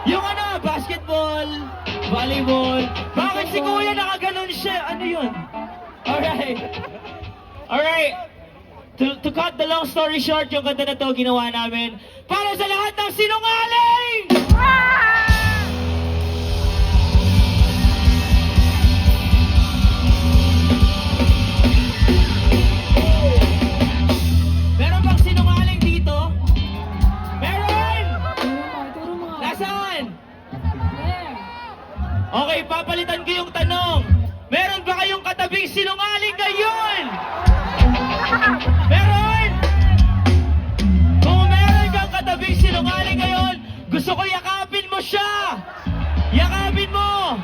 Yung ano, basketball, volleyball. Bakit si Kuya nakaganon siya? Ano yun? Alright. Alright. To cut the long story short, yung kanta na to ginawa namin para sa lahat ng sinungaling! Meron bang sinungaling dito? Meron! Nasaan? Okay, papalitan ko yung tanong. Meron ba kayong katabing sinungaling ngayon? Meron! Kung meron kang katabing sinungaling ngayon, gusto ko yakapin mo siya! Yakapin mo!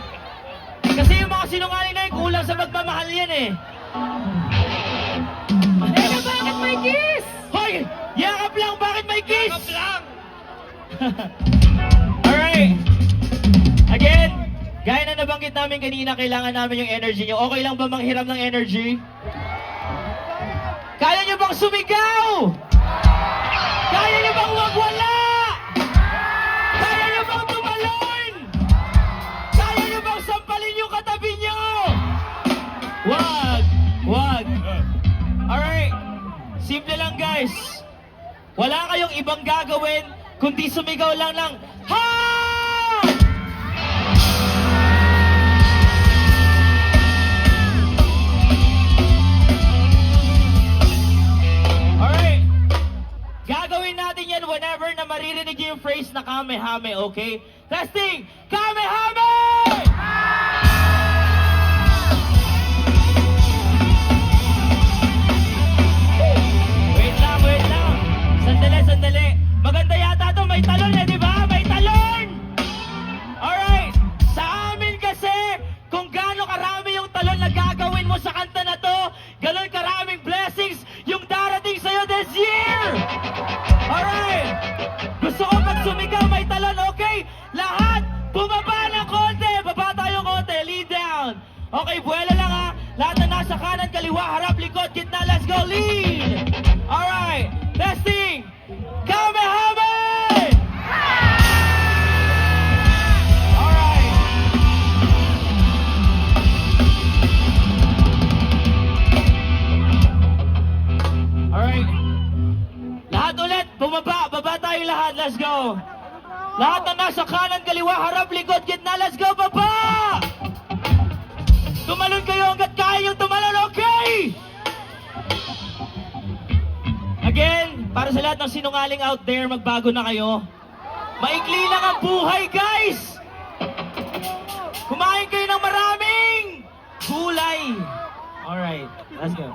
Kasi yung mga sinungaling na yun, kulang sa magmamahal yan eh. Teka, bakit may kiss? Hoy! Yakap lang! Bakit may kiss? Yakap lang! Alright. Again, gaya na nabanggit namin kanina, kailangan namin yung energy nyo. Okay lang ba manghiram ng energy? Kaya nyo bang sumigaw? Kaya nyo bang wagwala? Kaya nyo bang tumalon? Kaya nyo bang sampalin yung katabi nyo? Wag! Wag! Alright. Simple lang guys. Wala kayong ibang gagawin kundi sumigaw lang ng ha! Alright. Gagawin natin yan whenever na maririnig yung phrase na kamehame, okay? Testing! Kamehame! Wait lang, wait lang. Sandali, sandali. Maganda yata to, may talon eh, di ba? May talon! Alright. Sa amin kasi, kung gaano karami yung talon na gagawin mo sa kanta na to, ganon karaming blessings yung darating sa'yo this year! Alright. Gusto ko pag sumigaw may talon, okay? Lahat, bumaba ng konti. Baba tayo konti, lead down. Okay, buwela lang ha. Lahat na nasa kanan, kaliwa, harap, likod, gitna, let's go, lead! Alright, testing! Kamehame! Alright. Alright. Lahat ulit, bumaba, baba tayo lahat, let's go! Lahat na nasa kanan, kaliwa, harap, likod, gitna, let's go, baba! Tumalon kayo hanggat kaya yung tumalon, okay? Again, para sa lahat ng sinungaling out there, magbago na kayo. Maikli lang ang buhay, guys! Kumain kayo ng maraming gulay. Alright, let's go.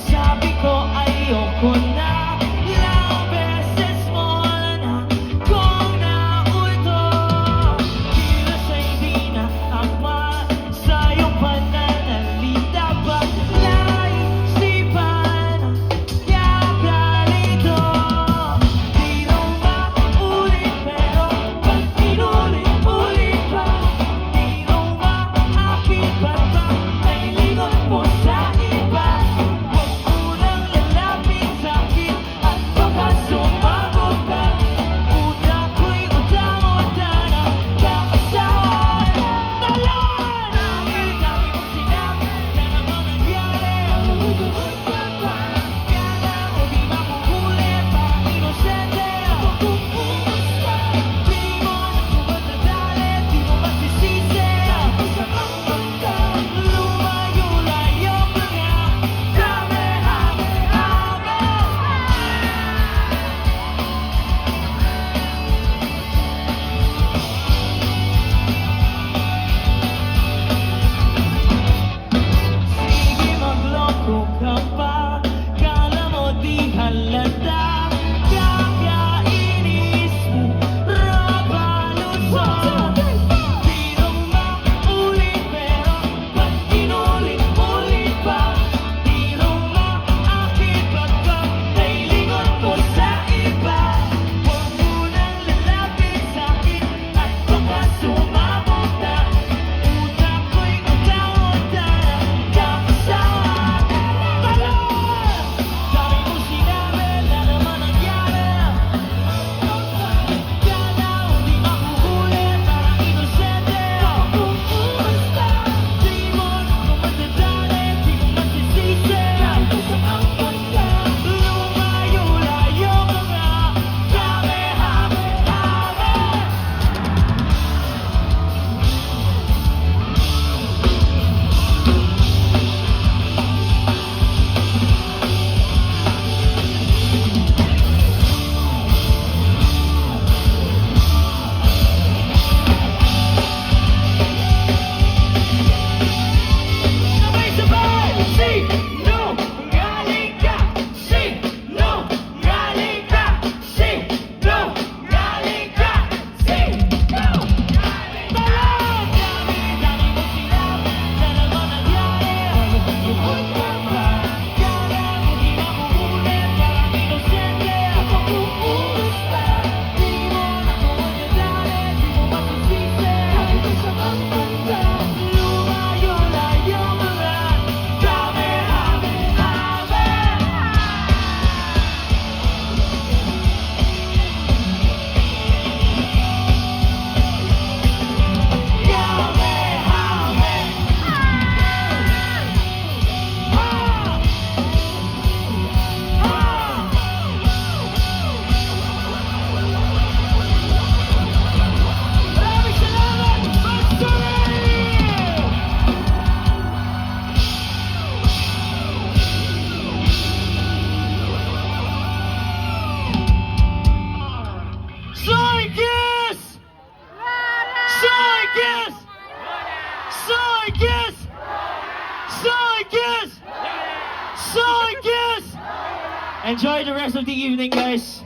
Sabi ko ay Soy kiss! Soy kiss! Soy kiss! Enjoy the rest of the evening, guys.